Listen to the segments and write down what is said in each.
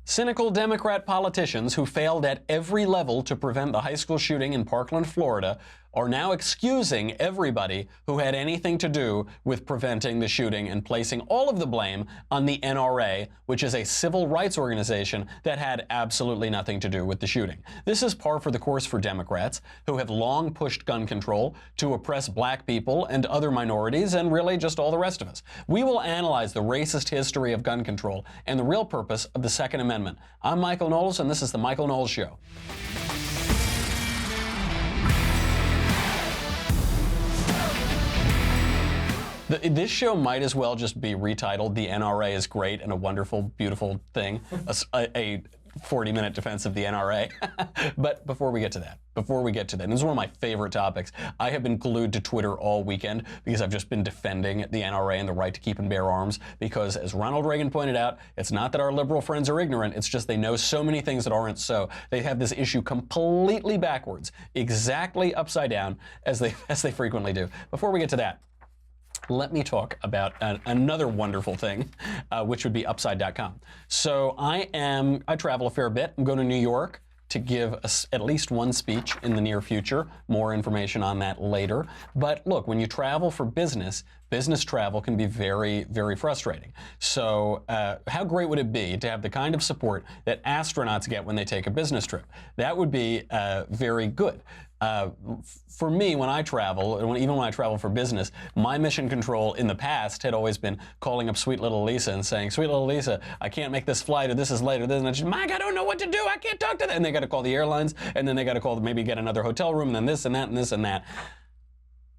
Cynical Democrat politicians who failed at every level to prevent the high school shooting in Parkland, Florida, are now excusing everybody who had anything to do with preventing the shooting and placing all of the blame on the NRA, which is a civil rights organization that had absolutely nothing to do with the shooting. This is par for the course for Democrats, who have long pushed gun control to oppress black people and other minorities and really just all the rest of us. We will analyze the racist history of gun control and the real purpose of the Second Amendment. I'm Michael Knowles, and this is The Michael Knowles Show. This show might as well just be retitled "The NRA is Great and a Wonderful, Beautiful Thing," a 40-minute defense of the NRA. But before we get to that, this is one of my favorite topics. I have been glued to Twitter all weekend because I've just been defending the NRA and the right to keep and bear arms because, as Ronald Reagan pointed out, it's not that our liberal friends are ignorant, it's just they know so many things that aren't so. They have this issue completely backwards, exactly upside down, as they frequently do. Before we get to that, let me talk about another wonderful thing, which would be Upside.com. So I travel a fair bit. I'm going to New York to give at least one speech in the near future. More information on that later. But look, when you travel for business travel can be very, very frustrating. So how great would it be to have the kind of support that astronauts get when they take a business trip? That would be very good. For me, when I travel, even when I travel for business, my mission control in the past had always been calling up sweet little Lisa and saying, "Sweet little Lisa, I can't make this flight, or this is late, or this," and she's, "Mike, I don't know what to do. I can't talk to them." And they got to call the airlines, and then they got to call, maybe get another hotel room, and then this and that and this and that.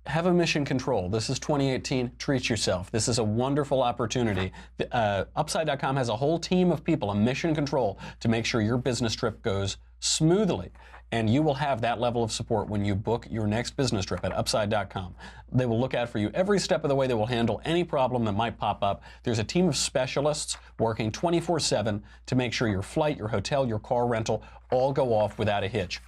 Have a mission control. This is 2018. Treat yourself. This is a wonderful opportunity. Upside.com has a whole team of people, a mission control, to make sure your business trip goes smoothly. And you will have that level of support when you book your next business trip at Upside.com. They will look out for you every step of the way. They will handle any problem that might pop up. There's a team of specialists working 24/7 to make sure your flight, your hotel, your car rental all go off without a hitch.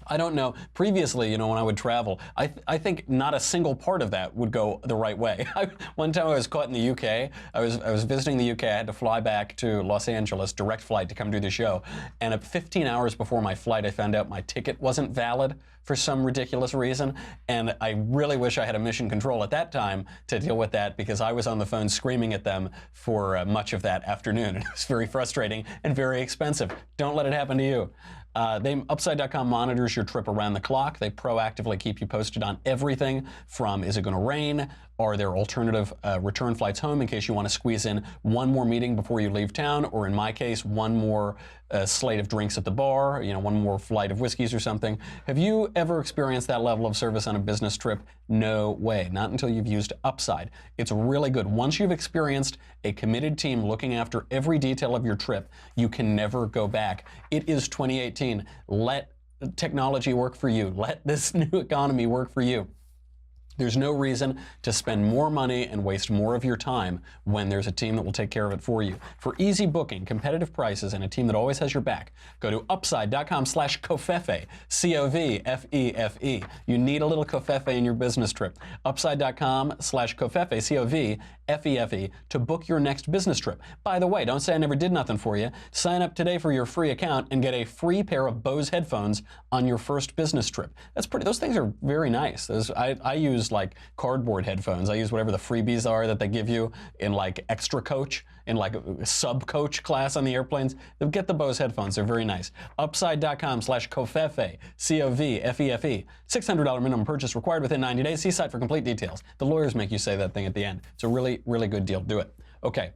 I don't know. Previously, when I would travel, I think not a single part of that would go the right way. One time I was caught in the UK. I was visiting the UK. I had to fly back to Los Angeles, direct flight to come do the show. And at 15 hours before my flight, I found out my ticket wasn't valid for some ridiculous reason. And I really wish I had a mission control at that time to deal with that, because I was on the phone screaming at them for much of that afternoon. And it was very frustrating and very expensive. Don't let it happen to you. Upside.com monitors your trip around the clock. They proactively keep you posted on everything from, is it going to rain? Are there alternative return flights home in case you want to squeeze in one more meeting before you leave town? Or in my case, one more slate of drinks at the bar, one more flight of whiskeys or something. Have you ever experienced that level of service on a business trip? No way. Not until you've used Upside. It's really good. Once you've experienced a committed team looking after every detail of your trip, you can never go back. It is 2018. Let technology work for you. Let this new economy work for you. There's no reason to spend more money and waste more of your time when there's a team that will take care of it for you. For easy booking, competitive prices, and a team that always has your back, go to upside.com/covfefe, C-O-V-F-E-F-E. You need a little covfefe in your business trip. Upside.com/covfefe, C-O-V-F-E-F-E, to book your next business trip. By the way, don't say I never did nothing for you. Sign up today for your free account and get a free pair of Bose headphones on your first business trip. Those things are very nice. I use like cardboard headphones. I use whatever the freebies are that they give you in like extra coach, in like a sub coach class on the airplanes. Get the Bose headphones. They're very nice. Upside.com/covfefe, C-O-V-F-E-F-E. $600 minimum purchase required within 90 days. See site for complete details. The lawyers make you say that thing at the end. It's a really, really good deal. Do it. Okay.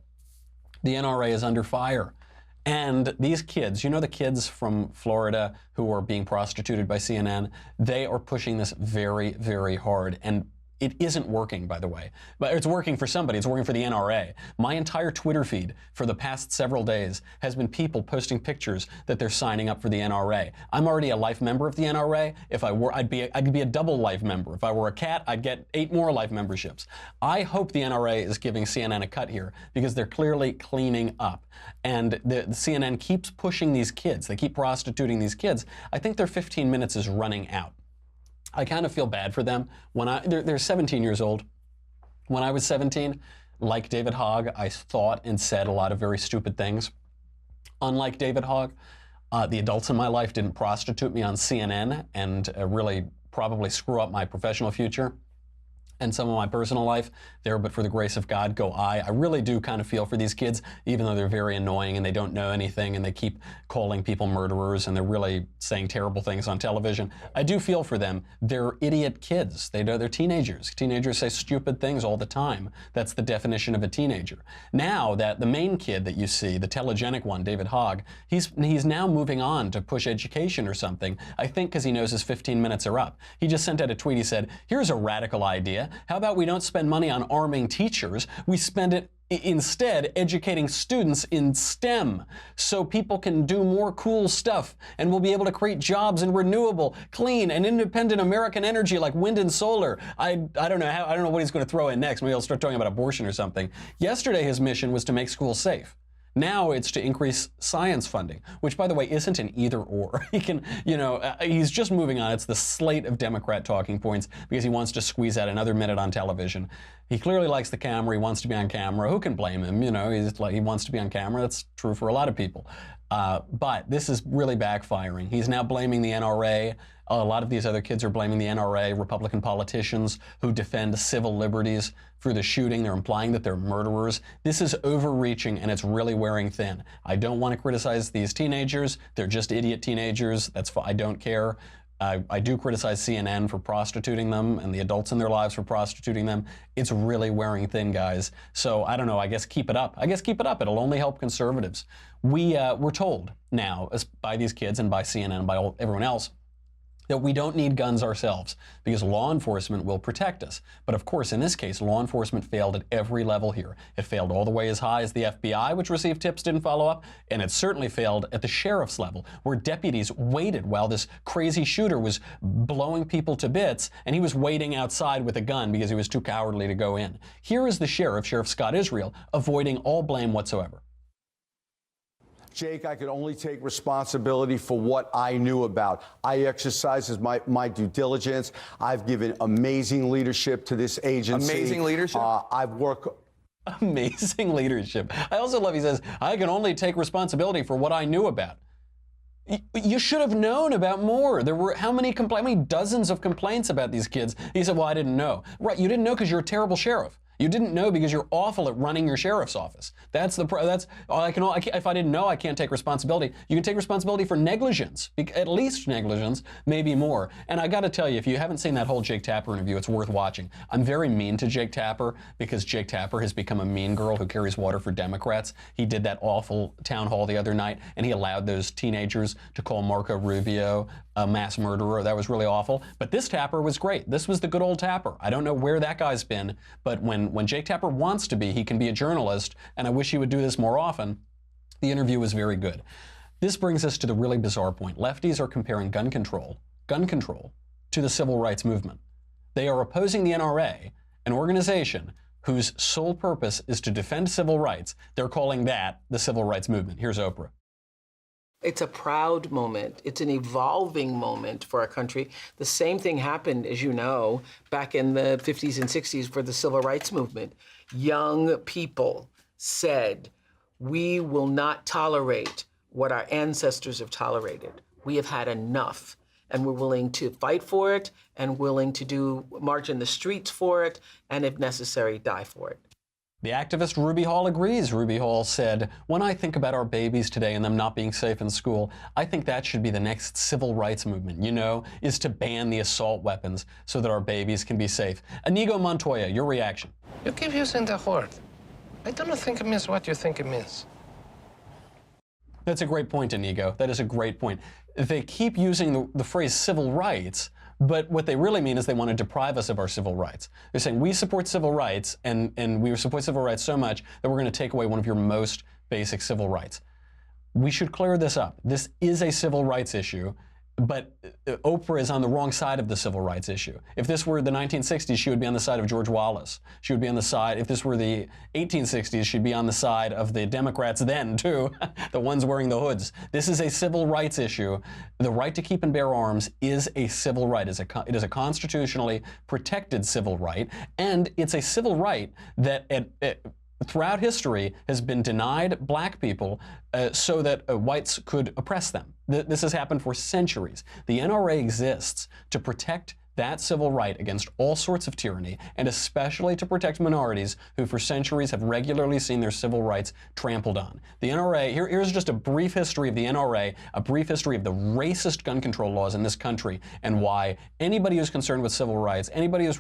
The NRA is under fire. And these kids, the kids from Florida who are being prostituted by CNN, they are pushing this very, very hard. And it isn't working, by the way. But it's working for somebody. It's working for the NRA. My entire Twitter feed for the past several days has been people posting pictures that they're signing up for the NRA. I'm already a life member of the NRA. If I were, I'd be a double life member. If I were a cat, I'd get 8 more life memberships. I hope the NRA is giving CNN a cut here, because they're clearly cleaning up. And the CNN keeps pushing these kids. They keep prostituting these kids. I think their 15 minutes is running out. I kind of feel bad for them. They're 17 years old. When I was 17, like David Hogg, I thought and said a lot of very stupid things. Unlike David Hogg, the adults in my life didn't prostitute me on CNN and really probably screw up my professional future and some of my personal life. There, but for the grace of God, go I. I really do kind of feel for these kids, even though they're very annoying and they don't know anything and they keep calling people murderers and they're really saying terrible things on television. I do feel for them. They're idiot kids. They're teenagers. Teenagers say stupid things all the time. That's the definition of a teenager. Now that the main kid that you see, the telegenic one, David Hogg, he's now moving on to push education or something, I think because he knows his 15 minutes are up. He just sent out a tweet. He said, here's a radical idea. How about we don't spend money on arming teachers? We spend it instead educating students in STEM so people can do more cool stuff and we'll be able to create jobs in renewable, clean, and independent American energy like wind and solar. I don't know what he's going to throw in next. Maybe he'll start talking about abortion or something. Yesterday his mission was to make schools safe. Now it's to increase science funding, which, by the way, isn't an either or. He can, he's just moving on. It's the slate of Democrat talking points because he wants to squeeze out another minute on television. He clearly likes the camera. He wants to be on camera. Who can blame him? He wants to be on camera. That's true for a lot of people. But this is really backfiring. He's now blaming the NRA. A lot of these other kids are blaming the NRA, Republican politicians who defend civil liberties through the shooting. They're implying that they're murderers. This is overreaching and it's really wearing thin. I don't want to criticize these teenagers. They're just idiot teenagers. I don't care. I do criticize CNN for prostituting them and the adults in their lives for prostituting them. It's really wearing thin, guys. So I don't know. I guess keep it up. It'll only help conservatives. We're told now by these kids and by CNN and by everyone else that we don't need guns ourselves because law enforcement will protect us. But of course, in this case, law enforcement failed at every level here. It failed all the way as high as the FBI, which received tips, didn't follow up, and it certainly failed at the sheriff's level, where deputies waited while this crazy shooter was blowing people to bits, and he was waiting outside with a gun because he was too cowardly to go in. Here is the Sheriff Scott Israel, avoiding all blame whatsoever. Jake, I could only take responsibility for what I knew about. I exercised my due diligence. I've given amazing leadership to this agency. Amazing leadership? I've worked... Amazing leadership. I also love, he says, I can only take responsibility for what I knew about. You should have known about more. There were how many dozens of complaints about these kids? He said, well, I didn't know. Right, you didn't know because you're a terrible sheriff. You didn't know because you're awful at running your sheriff's office. If I didn't know, I can't take responsibility. You can take responsibility for negligence, at least negligence, maybe more. And I got to tell you, if you haven't seen that whole Jake Tapper interview, it's worth watching. I'm very mean to Jake Tapper because Jake Tapper has become a mean girl who carries water for Democrats. He did that awful town hall the other night, and he allowed those teenagers to call Marco Rubio a mass murderer. That was really awful. But this Tapper was great. This was the good old Tapper. I don't know where that guy's been, but when Jake Tapper wants to be, he can be a journalist, and I wish he would do this more often. The interview was very good. This brings us to the really bizarre point. Lefties are comparing gun control to the civil rights movement. They are opposing the NRA, an organization whose sole purpose is to defend civil rights. They're calling that the civil rights movement. Here's Oprah. It's a proud moment. It's an evolving moment for our country. The same thing happened, as you know, back in the 50s and 60s for the civil rights movement. Young people said, we will not tolerate what our ancestors have tolerated. We have had enough, and we're willing to fight for it and willing to march in the streets for it, and if necessary, die for it. The activist Ruby Hall agrees. Ruby Hall said, when I think about our babies today and them not being safe in school, I think that should be the next civil rights movement, is to ban the assault weapons so that our babies can be safe. Inigo Montoya, your reaction? You keep using the word. I don't think it means what you think it means. That's a great point, Inigo. That is a great point. They keep using the phrase civil rights, but what they really mean is they want to deprive us of our civil rights. They're saying we support civil rights, and we support civil rights so much that we're going to take away one of your most basic civil rights. We should clear this up. This is a civil rights issue, but Oprah is on the wrong side of the civil rights issue. If this were the 1960s, she would be on the side of George Wallace. She would be on the side, if this were the 1860s, she'd be on the side of the Democrats then, too, the ones wearing the hoods. This is a civil rights issue. The right to keep and bear arms is a civil right. It is a constitutionally protected civil right, and it's a civil right that throughout history has been denied black people so that whites could oppress them. This has happened for centuries. The NRA exists to protect that civil right against all sorts of tyranny, and especially to protect minorities who for centuries have regularly seen their civil rights trampled on. The NRA, here's just a brief history of the NRA, a brief history of the racist gun control laws in this country, and why anybody who's concerned with civil rights, anybody who's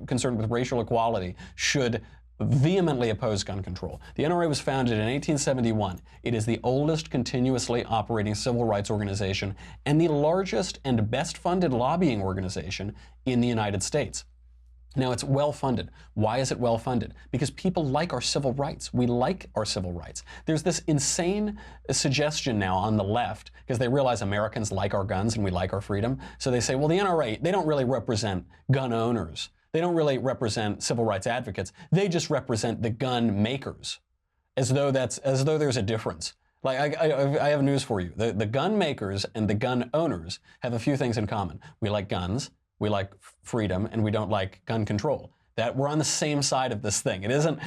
concerned with racial equality should vehemently oppose gun control. The NRA was founded in 1871. It is the oldest continuously operating civil rights organization and the largest and best funded lobbying organization in the United States. Now, it's well funded. Why is it well funded? Because people like our civil rights. We like our civil rights. There's this insane suggestion now on the left, because they realize Americans like our guns and we like our freedom. So they say, well, the NRA, they don't really represent gun owners. They don't really represent civil rights advocates. They just represent the gun makers, as though there's a difference. Like, I have news for you. The gun makers and the gun owners have a few things in common. We like guns, we like freedom, and we don't like gun control. That we're on the same side of this thing. It isn't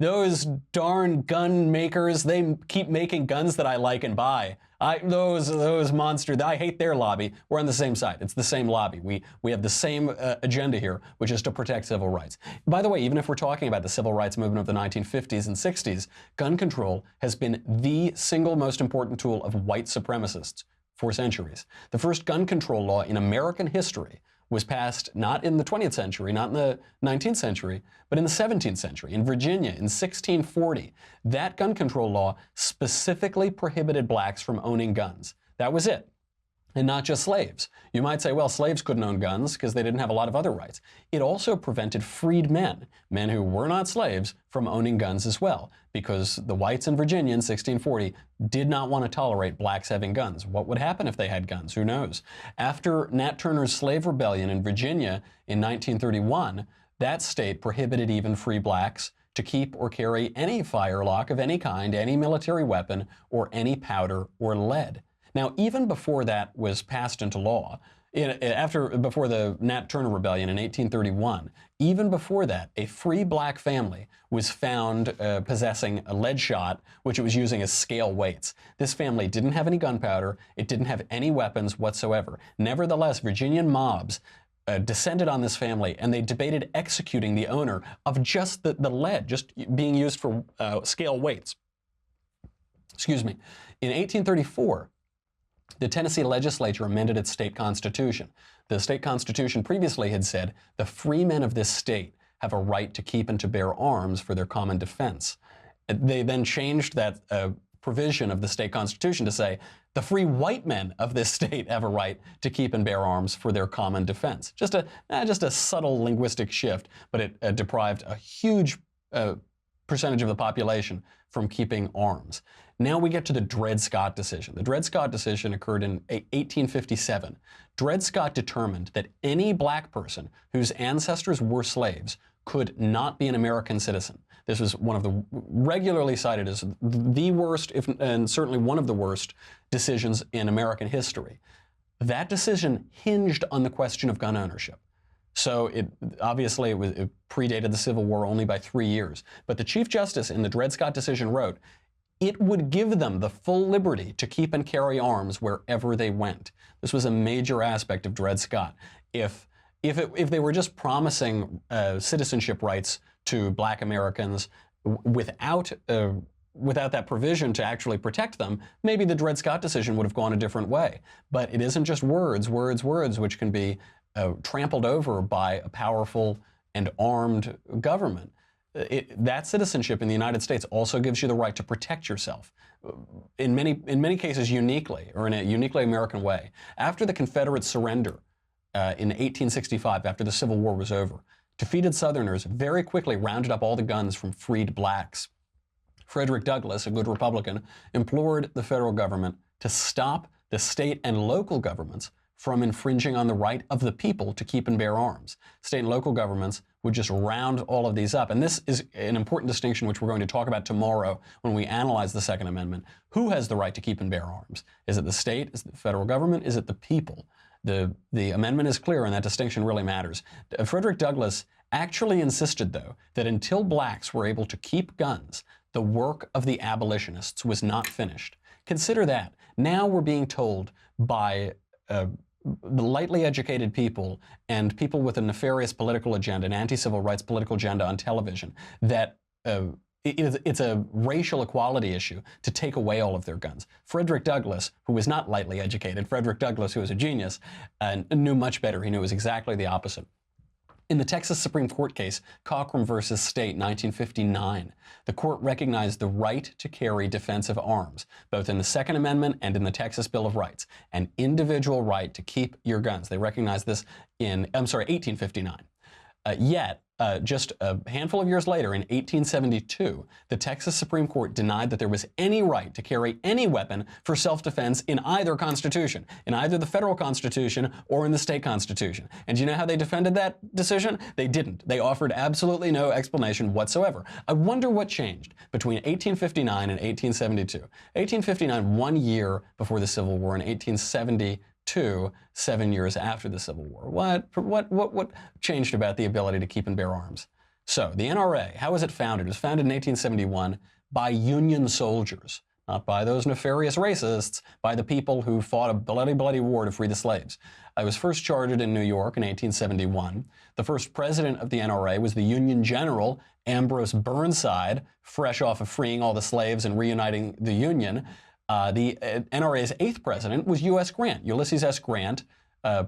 those darn gun makers. They keep making guns that I like and buy. Those monsters. I hate their lobby. We're on the same side. It's the same lobby. We have the same agenda here, which is to protect civil rights. By the way, even if we're talking about the civil rights movement of the 1950s and 60s, gun control has been the single most important tool of white supremacists for centuries. The first gun control law in American history was passed not in the 20th century, not in the 19th century, but in the 17th century, in Virginia, in 1640. That gun control law specifically prohibited blacks from owning guns. That was it. And not just slaves. You might say, well, slaves couldn't own guns because they didn't have a lot of other rights. It also prevented freed men, men who were not slaves, from owning guns as well, because the whites in Virginia in 1640 did not want to tolerate blacks having guns. What would happen if they had guns? Who knows? After Nat Turner's slave rebellion in Virginia in 1931, that state prohibited even free blacks to keep or carry any firelock of any kind, any military weapon, or any powder or lead. Now, even before that was passed into law, before the Nat Turner Rebellion in 1831, even before that, a free black family was found possessing a lead shot, which it was using as scale weights. This family didn't have any gunpowder. It didn't have any weapons whatsoever. Nevertheless, Virginian mobs descended on this family, and they debated executing the owner of just the lead, just being used for scale weights. Excuse me. In 1834, the Tennessee legislature amended its state constitution. The state constitution previously had said the free men of this state have a right to keep and to bear arms for their common defense. They then changed that provision of the state constitution to say the free white men of this state have a right to keep and bear arms for their common defense. Just a subtle linguistic shift, but it deprived a huge percentage of the population from keeping arms. Now we get to the Dred Scott decision. The Dred Scott decision occurred in 1857. Dred Scott determined that any black person whose ancestors were slaves could not be an American citizen. This was one of the regularly cited as the worst, and certainly one of the worst decisions in American history. That decision hinged on the question of gun ownership. So it predated the Civil War only by 3 years. But the Chief Justice in the Dred Scott decision wrote, it would give them the full liberty to keep and carry arms wherever they went. This was a major aspect of Dred Scott. If they were just promising citizenship rights to black Americans without that provision to actually protect them, maybe the Dred Scott decision would have gone a different way. But it isn't just words, which can be trampled over by a powerful and armed government. That citizenship in the United States also gives you the right to protect yourself, in many cases uniquely, or in a uniquely American way. After the Confederate surrender in 1865, after the Civil War was over, defeated Southerners very quickly rounded up all the guns from freed blacks. Frederick Douglass, a good Republican, implored the federal government to stop the state and local governments from infringing on the right of the people to keep and bear arms. State and local governments would just round all of these up. And this is an important distinction which we're going to talk about tomorrow when we analyze the Second Amendment. Who has the right to keep and bear arms? Is it the state? Is it the federal government? Is it the people? The amendment is clear, and that distinction really matters. Frederick Douglass actually insisted, though, that until blacks were able to keep guns, the work of the abolitionists was not finished. Consider that. Now we're being told by the lightly educated people and people with a nefarious political agenda, an anti-civil rights political agenda on television, that it's a racial equality issue to take away all of their guns. Frederick Douglass, who was not lightly educated, Frederick Douglass, who was a genius, knew much better. He knew it was exactly the opposite. In the Texas Supreme Court case, Comm versus State, 1959, the court recognized the right to carry defensive arms, both in the Second Amendment and in the Texas Bill of Rights, an individual right to keep your guns. They recognized this in, 1859. Yet, just a handful of years later, in 1872, the Texas Supreme Court denied that there was any right to carry any weapon for self-defense in either Constitution, in either the federal Constitution or in the state Constitution. And do you know how they defended that decision? They didn't. They offered absolutely no explanation whatsoever. I wonder what changed between 1859 and 1872. 1859, 1 year before the Civil War, and 1872, 7 years after the Civil War. What changed about the ability to keep and bear arms? So the NRA, how was it founded? It was founded in 1871 by Union soldiers, not by those nefarious racists, by the people who fought a bloody, bloody war to free the slaves. I was first chartered in New York in 1871. The first president of the NRA was the Union General Ambrose Burnside, fresh off of freeing all the slaves and reuniting the Union. The NRA's 8th president was U.S. Grant, Ulysses S. Grant,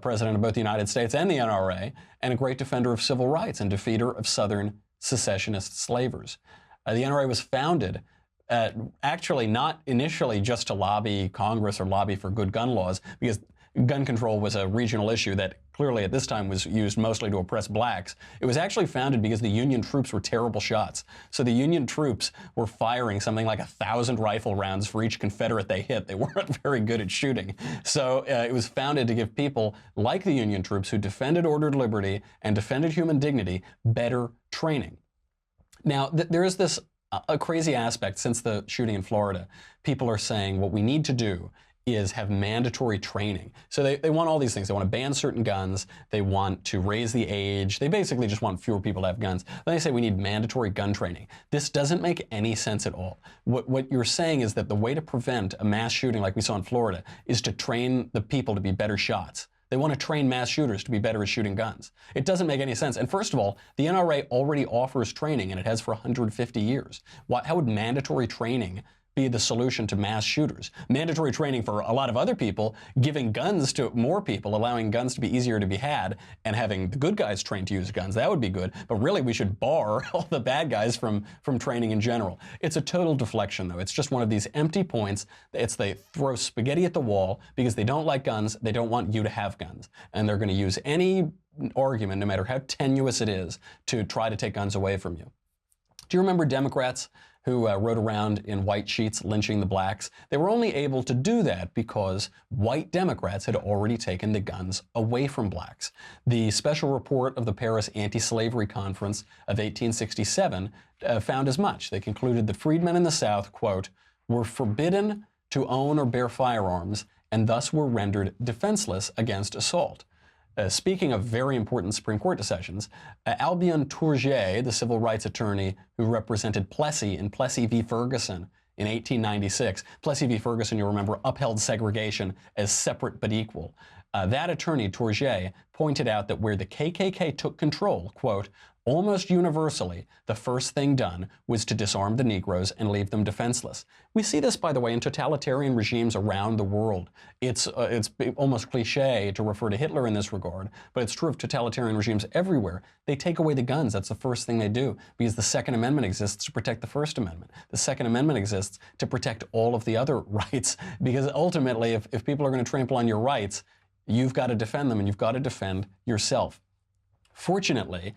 president of both the United States and the NRA, and a great defender of civil rights and defeater of Southern secessionist slavers. The NRA was founded actually not initially just to lobby Congress or lobby for good gun laws, because gun control was a regional issue that clearly at this time was used mostly to oppress blacks. It was actually founded because the Union troops were terrible shots. So the Union troops were firing something like 1,000 rifle rounds for each Confederate they hit. They weren't very good at shooting. So it was founded to give people like the Union troops who defended ordered liberty and defended human dignity better training. Now, there is this a crazy aspect since the shooting in Florida. People are saying what we need to do is have mandatory training. So they want all these things. They want to ban certain guns. They want to raise the age. They basically just want fewer people to have guns. Then they say we need mandatory gun training. This doesn't make any sense at all. What you're saying is that the way to prevent a mass shooting like we saw in Florida is to train the people to be better shots. They want to train mass shooters to be better at shooting guns. It doesn't make any sense. And first of all, the NRA already offers training, and it has for 150 years. How would mandatory training be the solution to mass shooters? Mandatory training for a lot of other people, giving guns to more people, allowing guns to be easier to be had, and having the good guys trained to use guns, that would be good. But really, we should bar all the bad guys from training in general. It's a total deflection, though. It's just one of these empty points. They throw spaghetti at the wall because they don't like guns. They don't want you to have guns. And they're going to use any argument, no matter how tenuous it is, to try to take guns away from you. Do you remember Democrats who rode around in white sheets lynching the blacks? They were only able to do that because white Democrats had already taken the guns away from blacks. The special report of the Paris Anti-Slavery Conference of 1867 found as much. They concluded that freedmen in the South, quote, were forbidden to own or bear firearms and thus were rendered defenseless against assault. Speaking of very important Supreme Court decisions, Albion Tourget, the civil rights attorney who represented Plessy in Plessy v. Ferguson in 1896, Plessy v. Ferguson, you'll remember, upheld segregation as separate but equal. That attorney, Tourget, pointed out that where the KKK took control, quote, almost universally, the first thing done was to disarm the Negroes and leave them defenseless. We see this, by the way, in totalitarian regimes around the world. It's almost cliche to refer to Hitler in this regard, but it's true of totalitarian regimes everywhere. They take away the guns. That's the first thing they do, because the Second Amendment exists to protect the First Amendment. The Second Amendment exists to protect all of the other rights, because ultimately, if people are going to trample on your rights, you've got to defend them, and you've got to defend yourself. Fortunately,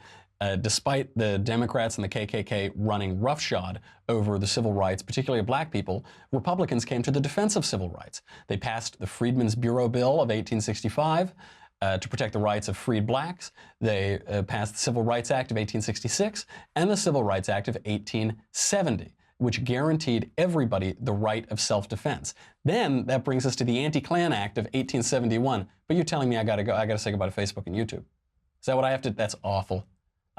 despite the Democrats and the KKK running roughshod over the civil rights, particularly of black people, Republicans came to the defense of civil rights. They passed the Freedmen's Bureau Bill of 1865 to protect the rights of freed blacks. They passed the Civil Rights Act of 1866 and the Civil Rights Act of 1870. Which guaranteed everybody the right of self-defense. Then that brings us to the Anti-Klan Act of 1871. But you're telling me I gotta say goodbye to Facebook and YouTube. Is that what I have to? That's awful.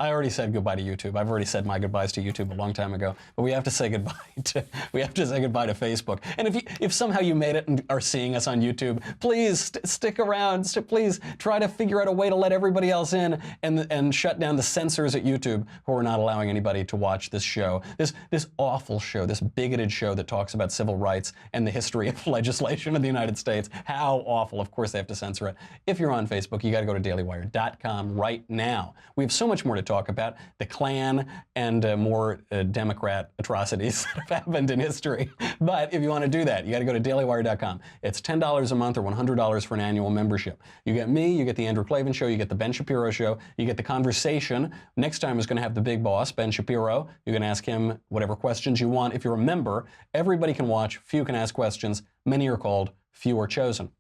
I already said goodbye to YouTube. I've already said my goodbyes to YouTube a long time ago. But we have to say goodbye to Facebook. And if somehow you made it and are seeing us on YouTube, please stick around. Please try to figure out a way to let everybody else in and shut down the censors at YouTube who are not allowing anybody to watch this show. This awful show, this bigoted show that talks about civil rights and the history of legislation in the United States. How awful. Of course they have to censor it. If you're on Facebook, you got to go to dailywire.com right now. We have so much more to talk about. The Klan and more Democrat atrocities that have happened in history. But if you want to do that, you got to go to dailywire.com. It's $10 a month or $100 for an annual membership. You get me, you get the Andrew Klavan Show, you get the Ben Shapiro Show, you get the conversation. Next time is going to have the big boss, Ben Shapiro. You can ask him whatever questions you want. If you're a member, everybody can watch, few can ask questions, many are called, few are chosen.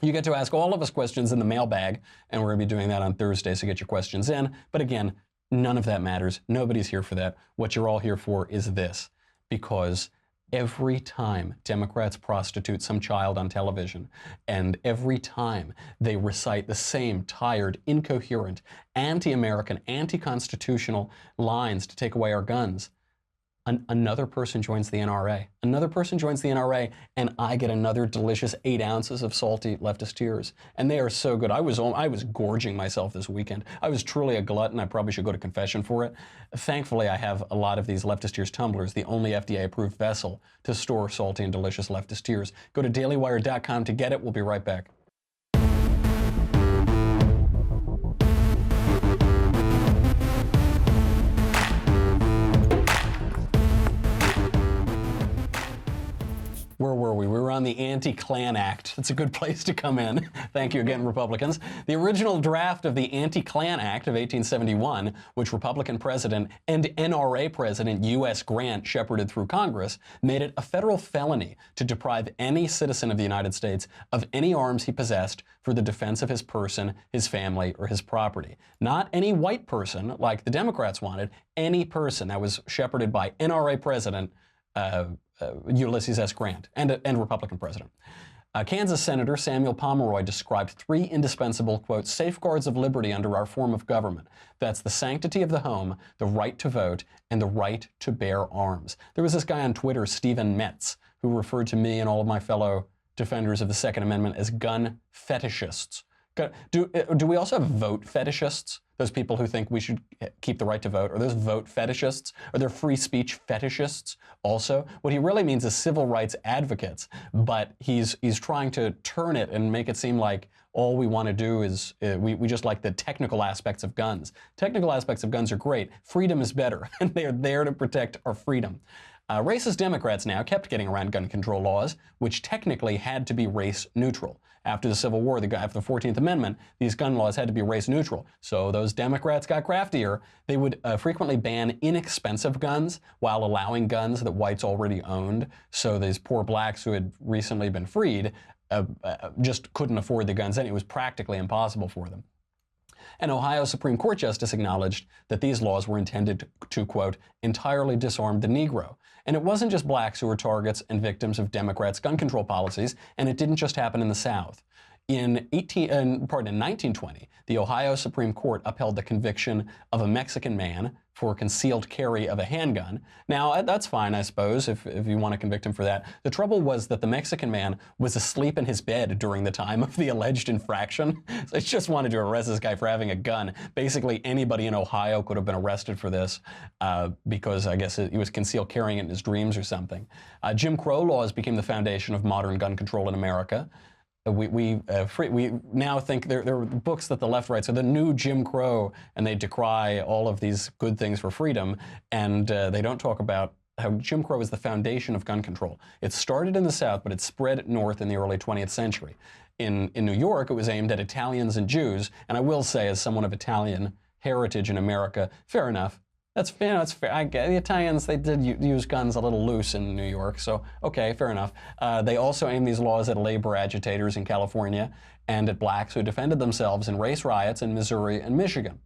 You get to ask all of us questions in the mailbag, and we're going to be doing that on Thursday, so get your questions in. But again, none of that matters. Nobody's here for that. What you're all here for is this, because every time Democrats prostitute some child on television, and every time they recite the same tired, incoherent, anti-American, anti-constitutional lines to take away our guns, another person joins the NRA. Another person joins the NRA, and I get another delicious 8 ounces of salty leftist tears. And they are so good. I was gorging myself this weekend. I was truly a glutton. I probably should go to confession for it. Thankfully, I have a lot of these leftist tears tumblers, the only FDA-approved vessel to store salty and delicious leftist tears. Go to dailywire.com to get it. We'll be right back. Where were we? We were on the Anti-Klan Act. That's a good place to come in. Thank you again, Republicans. The original draft of the Anti-Klan Act of 1871, which Republican President and NRA President U.S. Grant shepherded through Congress, made it a federal felony to deprive any citizen of the United States of any arms he possessed for the defense of his person, his family, or his property. Not any white person, like the Democrats wanted, any person. That was shepherded by NRA President Ulysses S. Grant and Republican President. Kansas Senator Samuel Pomeroy described 3 indispensable, quote, safeguards of liberty under our form of government. That's the sanctity of the home, the right to vote, and the right to bear arms. There was this guy on Twitter, Stephen Metz, who referred to me and all of my fellow defenders of the Second Amendment as gun fetishists. Do we also have vote fetishists? Those people who think we should keep the right to vote? Are those vote fetishists? Are there free speech fetishists also? What he really means is civil rights advocates, but he's trying to turn it and make it seem like all we want to do is, we just like the technical aspects of guns. Technical aspects of guns are great. Freedom is better, and they are there to protect our freedom. Racist Democrats now kept getting around gun control laws, which technically had to be race neutral. After the Civil War, after the 14th Amendment, these gun laws had to be race neutral. So those Democrats got craftier. They would frequently ban inexpensive guns while allowing guns that whites already owned. So these poor blacks who had recently been freed just couldn't afford the guns, and it was practically impossible for them. An Ohio Supreme Court justice acknowledged that these laws were intended to, quote, entirely disarm the Negro. And it wasn't just blacks who were targets and victims of Democrats' gun control policies, and it didn't just happen in the South. In 1920, the Ohio Supreme Court upheld the conviction of a Mexican man for concealed carry of a handgun. Now, that's fine, I suppose, if you want to convict him for that. The trouble was that the Mexican man was asleep in his bed during the time of the alleged infraction. So they just wanted to arrest this guy for having a gun. Basically, anybody in Ohio could have been arrested for this because I guess he was concealed carrying it in his dreams or something. Jim Crow laws became the foundation of modern gun control in America. We now think there are books that the left writes are the new Jim Crow, and they decry all of these good things for freedom, and they don't talk about how Jim Crow is the foundation of gun control. It started in the South, but it spread north in the early 20th century. In New York, it was aimed at Italians and Jews, and I will say, as someone of Italian heritage in America, fair enough. That's fair. The Italians, they did use guns a little loose in New York, so okay, fair enough. They also aimed these laws at labor agitators in California and at blacks who defended themselves in race riots in Missouri and Michigan.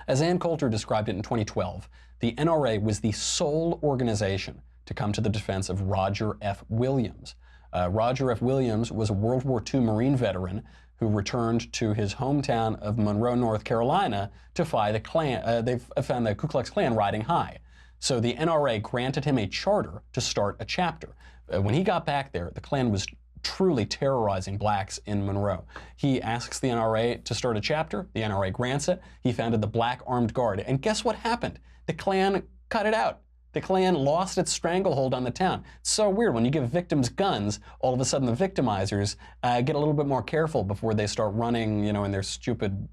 As Ann Coulter described it in 2012, the NRA was the sole organization to come to the defense of Roger F. Williams. Roger F. Williams was a World War II Marine veteran who returned to his hometown of Monroe, North Carolina, to fight the Klan. They found the Ku Klux Klan riding high. So the NRA granted him a charter to start a chapter. When he got back there, the Klan was truly terrorizing blacks in Monroe. He asks the NRA to start a chapter. The NRA grants it. He founded the Black Armed Guard. And guess what happened? The Klan cut it out. The Klan lost its stranglehold on the town. It's so weird. When you give victims guns, all of a sudden the victimizers get a little bit more careful before they start running, in their stupid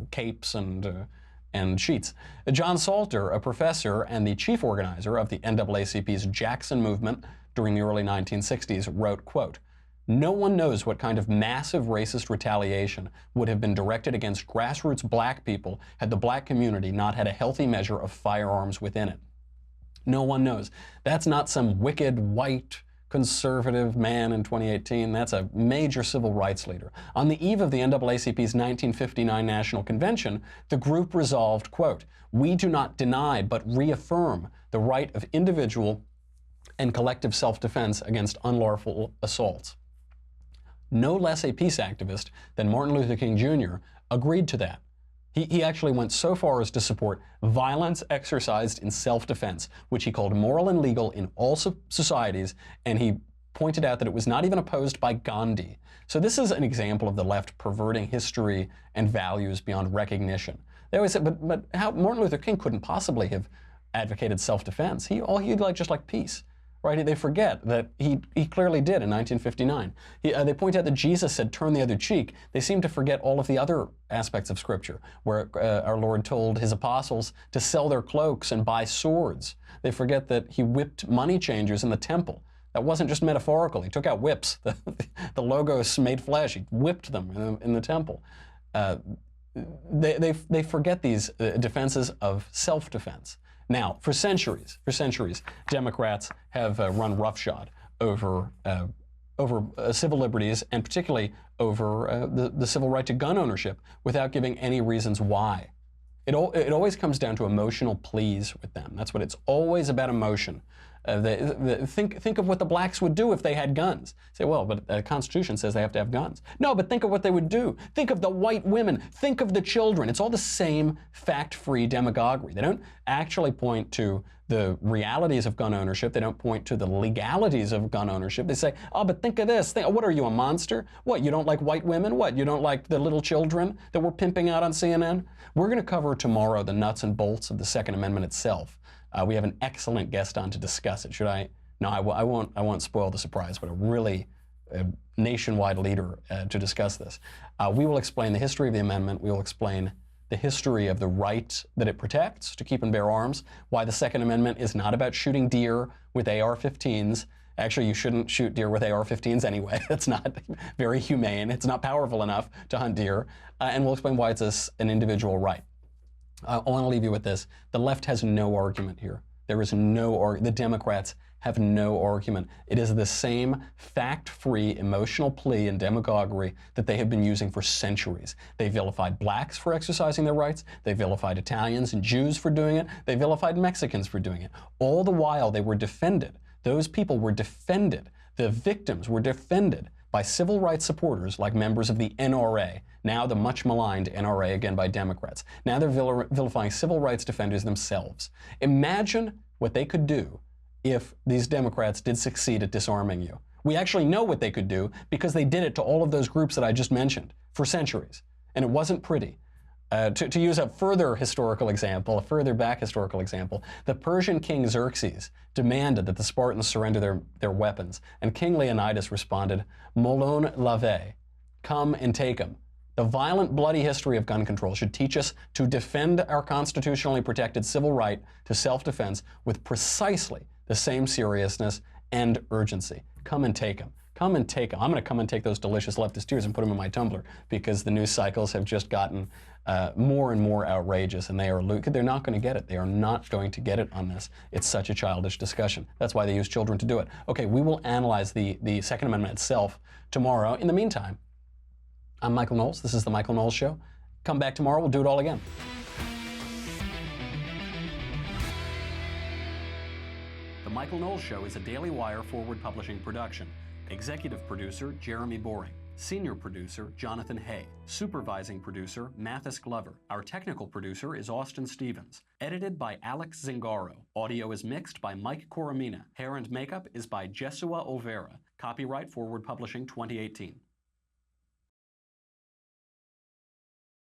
capes and sheets. John Salter, a professor and the chief organizer of the NAACP's Jackson movement during the early 1960s, wrote, quote, "No one knows what kind of massive racist retaliation would have been directed against grassroots black people had the black community not had a healthy measure of firearms within it. No one knows." That's not some wicked white conservative man in 2018. That's a major civil rights leader. On the eve of the NAACP's 1959 National Convention, the group resolved, quote, "We do not deny but reaffirm the right of individual and collective self-defense against unlawful assaults." No less a peace activist than Martin Luther King Jr. agreed to that. He actually went so far as to support violence exercised in self-defense, which he called moral and legal in all societies, and he pointed out that it was not even opposed by Gandhi. So this is an example of the left perverting history and values beyond recognition. They always say, but how Martin Luther King couldn't possibly have advocated self-defense. He'd just like peace. Right? They forget that he clearly did in 1959. They point out that Jesus said, "Turn the other cheek." They seem to forget all of the other aspects of Scripture, where our Lord told his apostles to sell their cloaks and buy swords. They forget that he whipped money changers in the temple. That wasn't just metaphorical. He took out whips, the logos made flesh. He whipped them in the temple. They forget these defenses of self-defense. Now, for centuries, Democrats have run roughshod over civil liberties, and particularly over the civil right to gun ownership, without giving any reasons why. It always comes down to emotional pleas with them. That's what it's always about, emotion. Think of what the blacks would do if they had guns. Say, well, but the Constitution says they have to have guns. No, but think of what they would do. Think of the white women. Think of the children. It's all the same fact-free demagoguery. They don't actually point to the realities of gun ownership. They don't point to the legalities of gun ownership. They say, oh, but think of this. What are you, a monster? What, you don't like white women? What, you don't like the little children that we're pimping out on CNN? We're going to cover tomorrow the nuts and bolts of the Second Amendment itself. We have an excellent guest on to discuss it. Should I? No, I won't spoil the surprise, but a really nationwide leader to discuss this. We will explain the history of the amendment. We will explain the history of the right that it protects to keep and bear arms, why the Second Amendment is not about shooting deer with AR-15s. Actually, you shouldn't shoot deer with AR-15s anyway. It's not very humane. It's not powerful enough to hunt deer. And we'll explain why it's an individual right. I want to leave you with this. The left has no argument here. There is no argument. The Democrats have no argument. It is the same fact-free emotional plea and demagoguery that they have been using for centuries. They vilified blacks for exercising their rights. They vilified Italians and Jews for doing it. They vilified Mexicans for doing it. All the while they were defended. Those people were defended. The victims were defended by civil rights supporters like members of the NRA, now the much maligned NRA, again by Democrats. Now they're vilifying civil rights defenders themselves. Imagine what they could do if these Democrats did succeed at disarming you. We actually know what they could do because they did it to all of those groups that I just mentioned for centuries, and it wasn't pretty. To use a further historical example, a further back historical example, the Persian king Xerxes demanded that the Spartans surrender their weapons, and King Leonidas responded, "Molon lave," come and take them. The violent, bloody history of gun control should teach us to defend our constitutionally protected civil right to self-defense with precisely the same seriousness and urgency. Come and take them. Come and take them. I'm going to come and take those delicious leftist tears and put them in my tumbler, because the news cycles have just gotten more and more outrageous, and they're not going to get it. They are not going to get it on this. It's such a childish discussion. That's why they use children to do it. Okay, we will analyze the Second Amendment itself tomorrow. In the meantime, I'm Michael Knowles. This is The Michael Knowles Show. Come back tomorrow. We'll do it all again. The Michael Knowles Show is a Daily Wire forward publishing production. Executive producer, Jeremy Boring. Senior producer, Jonathan Hay. Supervising producer, Mathis Glover. Our technical producer is Austin Stevens. Edited by Alex Zingaro. Audio is mixed by Mike Coromina. Hair and makeup is by Jesua Overa. Copyright Forward Publishing 2018.